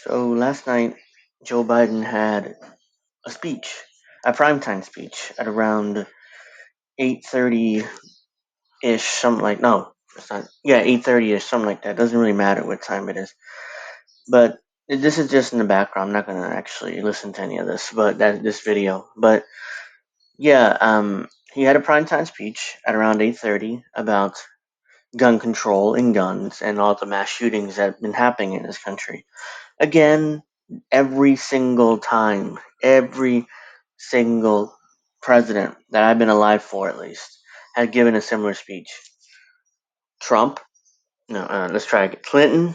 So last night, Joe Biden had a speech, a primetime speech at around 8:30 ish, something like no, it's not. Yeah, 8:30 ish, something like that. Doesn't really matter what time it is. But this is just in the background. I'm not gonna actually listen to any of this, but this video. But yeah, he had a primetime speech at around 8:30 about gun control and guns and all the mass shootings that have been happening in this country. Again, every single time, every single president that I've been alive for, at least, had given a similar speech. Trump, no, let's try again. Clinton,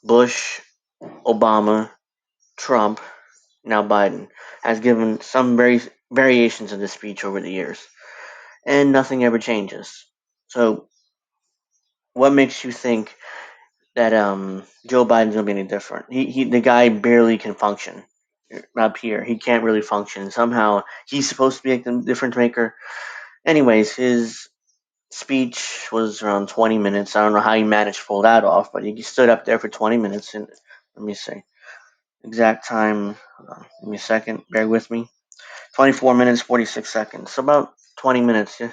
Bush, Obama, Trump, now Biden has given some variations of this speech over the years, and nothing ever changes. So, what makes you think that Joe Biden's gonna be any different? The guy barely can function up here. He can't really function. Somehow he's supposed to be like the difference maker. Anyways, his speech was around 20 minutes. I don't know how he managed to pull that off, but he stood up there for 20 minutes. And let me see exact time. Hold on, give me a second. Bear with me. 24 minutes 46 seconds. So about 20 minutes. Yeah.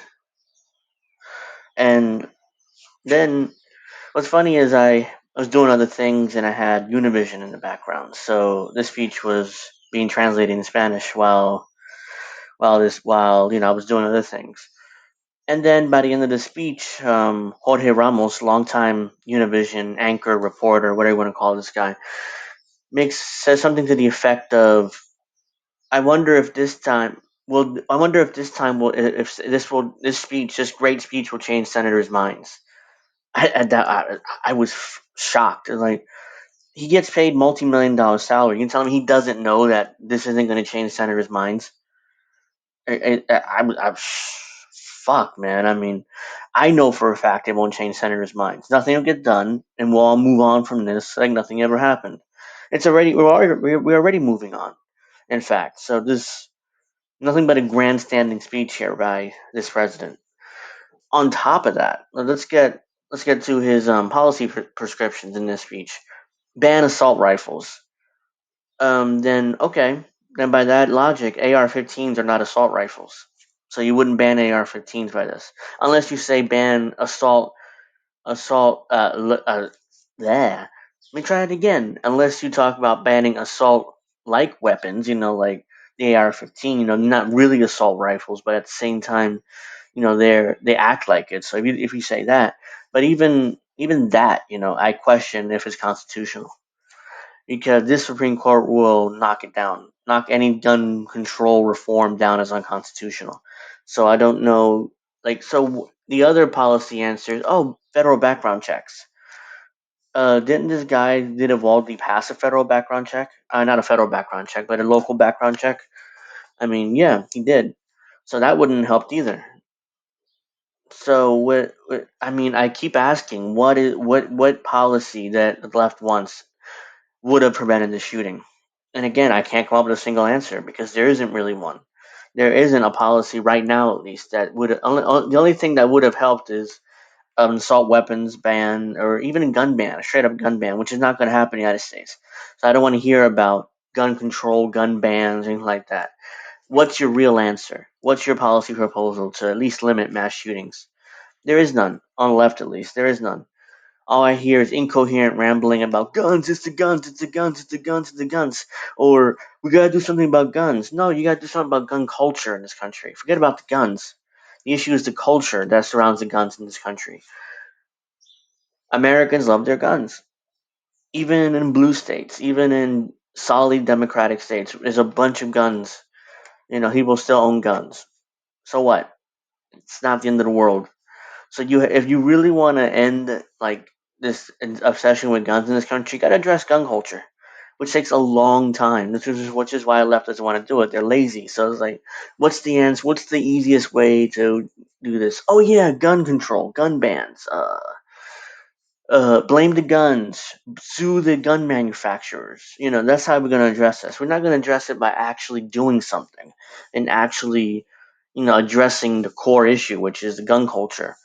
And then what's funny is I was doing other things and I had Univision in the background. So this speech was being translated in Spanish while I was doing other things. And then by the end of the speech, Jorge Ramos, longtime Univision anchor, reporter, whatever you want to call this guy, makes says something to the effect of, "I wonder if this time I wonder if this time will if this speech, this great speech, will change senators' minds." I was shocked. Like, he gets paid multi-million-dollar salary. You tell me he doesn't know that this isn't going to change senators' minds? Fuck, man. I mean, I know for a fact it won't change senators' minds. Nothing will get done, and we'll all move on from this like nothing ever happened. We're already moving on. In fact, so this nothing but a grandstanding speech here by this president. On top of that, let's get to his policy prescriptions in this speech. Ban assault rifles. Then okay, then by that logic, AR-15s are not assault rifles. So you wouldn't ban AR-15s by this, unless you say ban assault. There. Let me try it again. Unless you talk about banning assault like weapons, like the AR-15. Not really assault rifles, but at the same time, they act like it. So if you say that, but even that, I question if it's constitutional because this Supreme Court will knock it down, knock any gun control reform down as unconstitutional. So I don't know, the other policy answers. Oh, federal background checks. Did Uvalde pass a federal background check? Not a federal background check, but a local background check. I mean, yeah, he did. So that wouldn't help either. So I mean, I keep asking, what policy that the left wants would have prevented the shooting? And again, I can't come up with a single answer because there isn't really one. There isn't a policy right now, at least, that the only thing that would have helped is an assault weapons ban or even a gun ban, a straight up gun ban, which is not going to happen in the United States. So I don't want to hear about gun control, gun bans, anything like that. What's your real answer? What's your policy proposal to at least limit mass shootings? There is none. On the left, at least, there is none. All I hear is incoherent rambling about guns, it's the guns, it's the guns, it's the guns, it's the guns. Or we gotta do something about guns. No, you gotta do something about gun culture in this country. Forget about the guns. The issue is the culture that surrounds the guns in this country. Americans love their guns. Even in blue states, even in solid democratic states, there's a bunch of guns. People still own guns. So what? It's not the end of the world. So if you really want to end this obsession with guns in this country, you got to address gun culture, which takes a long time. Which is why left doesn't want to do it. They're lazy. So it's like, what's the answer? What's the easiest way to do this? Oh yeah, gun control, gun bans. Blame the guns, sue the gun manufacturers. That's how we're going to address this. We're not going to address it by actually doing something and actually, addressing the core issue, which is the gun culture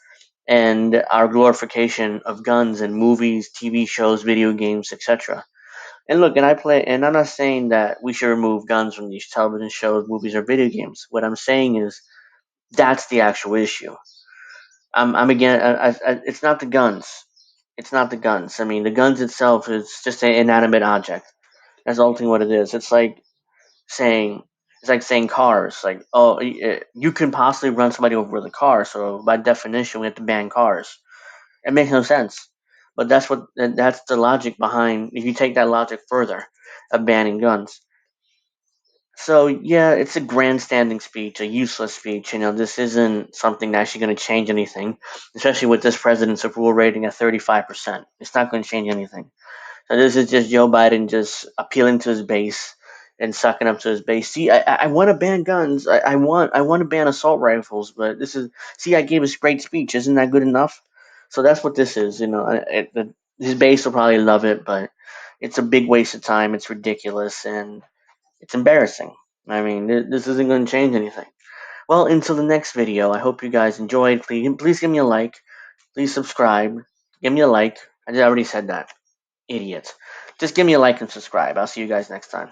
and our glorification of guns in movies, TV shows, video games, etc. And look, and I play, and I'm not saying that we should remove guns from these television shows, movies, or video games. What I'm saying is that's the actual issue. I'm again. It's not the guns. It's not the guns. I mean, the guns itself is just an inanimate object. That's ultimately what it is. Saying it's like saying cars. Like, oh, you can possibly run somebody over with a car. So by definition, we have to ban cars. It makes no sense. But that's the logic behind. If you take that logic further, of banning guns. So yeah, it's a grandstanding speech, a useless speech. This isn't something that's actually going to change anything, especially with this president's approval rating at 35%. It's not going to change anything. So this is just Joe Biden just appealing to his base and sucking up to his base. See, I want to ban guns. I want to ban assault rifles, but this is see, I gave a great speech. Isn't that good enough? So that's what this is. His base will probably love it, but it's a big waste of time. It's ridiculous and it's embarrassing. I mean, this isn't going to change anything. Well, until the next video, I hope you guys enjoyed. Please give me a like. Please subscribe. Give me a like. I already said that. Idiot. Just give me a like and subscribe. I'll see you guys next time.